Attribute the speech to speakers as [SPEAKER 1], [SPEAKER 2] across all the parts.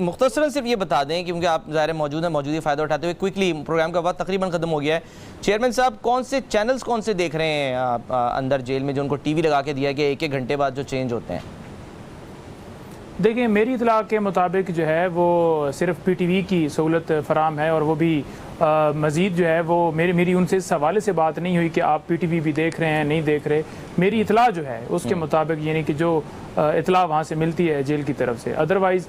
[SPEAKER 1] मुख्तसरन सिर्फ ये बता दें क्योंकि आप ज़ाहिर मौजूद हैं, मौजूदा फ़ायदा उठाते हुए क्विकली, प्रोग्राम का वक्त तकरीबन ख़त्म हो गया है। चेयरमैन साहब, कौन से चैनल्स कौन से देख रहे हैं आप अंदर जेल में, जो उनको टीवी लगा के दिया है कि एक एक घंटे बाद जो चेंज होते हैं?
[SPEAKER 2] देखिए, मेरी इतला के मुताबिक जो है वो सिर्फ PTV की सहूलत फ़राम है, और वो भी मज़ीद जो है वो मेरी उनसे इस हवाले से बात नहीं हुई कि आप PTV भी देख रहे हैं नहीं देख रहे। मेरी इतला जो है उसके मुताबिक, यानी कि जो इतला वहाँ से मिलती है जेल की तरफ से, अदरवाइज़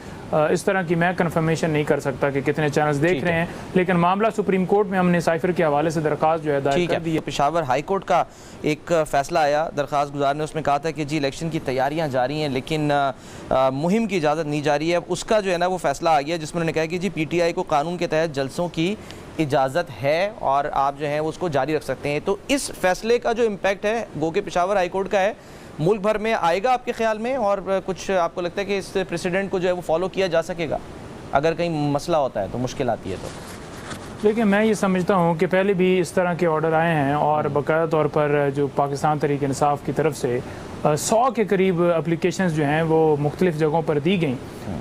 [SPEAKER 2] इस तरह की मैं कन्फर्मेशन नहीं कर सकता कि कितने चैनल्स देख रहे हैं। लेकिन मामला सुप्रीम कोर्ट में हमने साइफर के हवाले से दरख्वास्त जो है दायर कर दी है।
[SPEAKER 1] पेशावर हाई कोर्ट का एक फ़ैसला आया दरख्वास्त गुजार ने, उसमें कहा था कि जी इलेक्शन की तैयारियाँ जारी हैं लेकिन मुहिम की इजाज़त नहीं जारी है। उसका जो है ना वो फ़ैसला आ गया जिसमें उन्होंने कहा कि जी PTI को कानून के तहत जलसों की इजाज़त है और आप जो है उसको जारी रख सकते हैं। तो इस फैसले का जो इम्पैक्ट है गो के पेशावर हाई कोर्ट का है, मुल्क भर में आएगा आपके ख्याल में? और कुछ आपको लगता है कि इस प्रेसिडेंट को जो है वो फॉलो किया जा सकेगा अगर कहीं मसला होता है, तो मुश्किल आती है? तो
[SPEAKER 2] देखिए, मैं ये समझता हूँ कि पहले भी इस तरह के ऑर्डर आए हैं और बाकायदा तौर पर जो पाकिस्तान तहरीक इंसाफ की तरफ से 100 के करीब एप्लीकेशंस जो हैं वो मुख्तलिफ़ जगहों पर दी गई।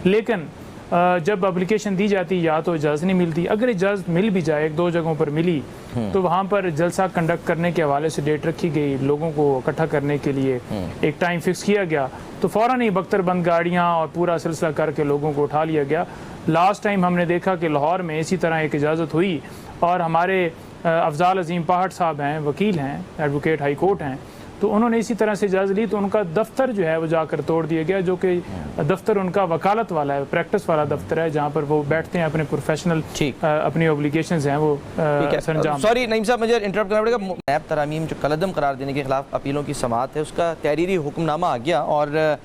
[SPEAKER 2] लेकिन जब एप्लीकेशन दी जाती या तो इजाज़त नहीं मिलती। अगर इजाज़त मिल भी जाए, एक दो जगहों पर मिली, तो वहाँ पर जलसा कंडक्ट करने के हवाले से डेट रखी गई, लोगों को इकट्ठा करने के लिए एक टाइम फिक्स किया गया, तो फ़ौरन ही बख्तरबंद गाड़ियाँ और पूरा सिलसिला करके लोगों को उठा लिया गया। लास्ट टाइम हमने देखा कि लाहौर में इसी तरह एक इजाज़त हुई और हमारे अफजाल अजीम पहाड़ साहब हैं, वकील हैं, एडवोकेट हाई कोर्ट हैं, तो उन्होंने इसी तरह से इजाज़त ली, तो उनका दफ्तर जो है वो जाकर तोड़ दिया गया, जो कि दफ्तर उनका वकालत वाला है, प्रैक्टिस वाला दफ्तर है, जहाँ पर वो बैठते हैं, अपने प्रोफेशनल अपनी ऑब्लिगेशंस हैं वो सरंजाम।
[SPEAKER 1] सॉरी नईम साहब, मुझे इंटरप्ट करना पड़ेगा। नैब तरामीम जो कलअदम करार देने के खिलाफ अपीलों की समाअत है, उसका तहरीरी हुक्मनामा आ गया और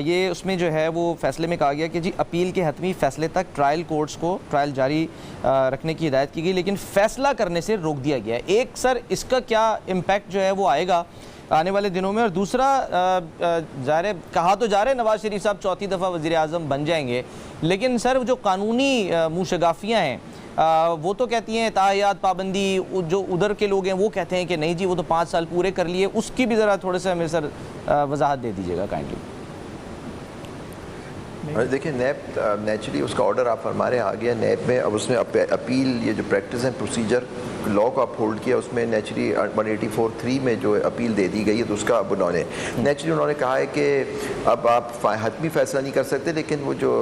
[SPEAKER 1] ये उसमें जो है वो फैसले में कहा गया कि जी अपील के हतमी फैसले तक ट्रायल कोर्ट्स को ट्रायल जारी रखने की हिदायत की गई, लेकिन फ़ैसला करने से रोक दिया गया है। एक सर, इसका क्या इम्पैक्ट जो है वो आएगा आने वाले दिनों में? और दूसरा, ज़ाहिर कहा तो जा रहे हैं नवाज शरीफ साहब चौथी दफ़ा वज़ीर आज़म बन जाएंगे, लेकिन सर जो कानूनी मुशगाफियाँ हैं वो तो कहती हैं ताहियात पाबंदी, जो उधर के लोग हैं वो कहते हैं कि नहीं जी वो तो 5 साल पूरे कर लिए। उसकी भी ज़रा थोड़े से हमें सर वजाहत दे दीजिएगा काइंडली।
[SPEAKER 3] देखिए, नैब नेचुरली उसका ऑर्डर आप फरमा रहे हैं आ गया नैब में। अब उसने अपील, ये जो प्रैक्टिस एंड प्रोसीजर लॉ को अपहोल्ड किया, उसमें नेचुरली 184(3) में जो अपील दे दी गई है, तो उसका अब उन्होंने कहा है कि अब आप हतमी फैसला नहीं कर सकते, लेकिन वो जो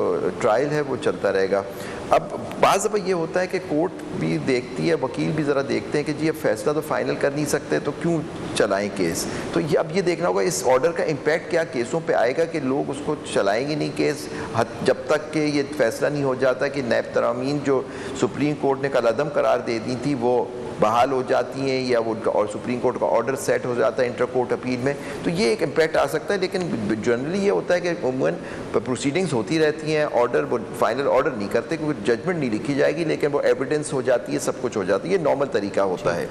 [SPEAKER 3] ट्रायल है वो चलता रहेगा। अब बाज़ दफ़ा ये होता है कि कोर्ट भी देखती है, वकील भी ज़रा देखते हैं कि जी अब फैसला तो फाइनल कर नहीं सकते तो क्यों चलाएं केस। तो ये अब ये देखना होगा इस ऑर्डर का इम्पैक्ट क्या केसों पे आएगा कि लोग उसको चलाएंगे नहीं केस जब तक कि ये फैसला नहीं हो जाता कि नैब तरामीन जो सुप्रीम कोर्ट ने कलअदम करार दे दी थी वो बहाल हो जाती हैं, या वो उनका और सुप्रीम कोर्ट का ऑर्डर सेट हो जाता है इंटर कोर्ट अपील में। तो ये एक इम्पैक्ट आ सकता है, लेकिन जनरली ये होता है कि उमूमन प्रोसीडिंग्स होती रहती हैं, ऑर्डर वो फाइनल ऑर्डर नहीं करते क्योंकि जजमेंट नहीं लिखी जाएगी, लेकिन वो एविडेंस हो जाती है, सब कुछ हो जाती है, ये नॉर्मल तरीका होता है।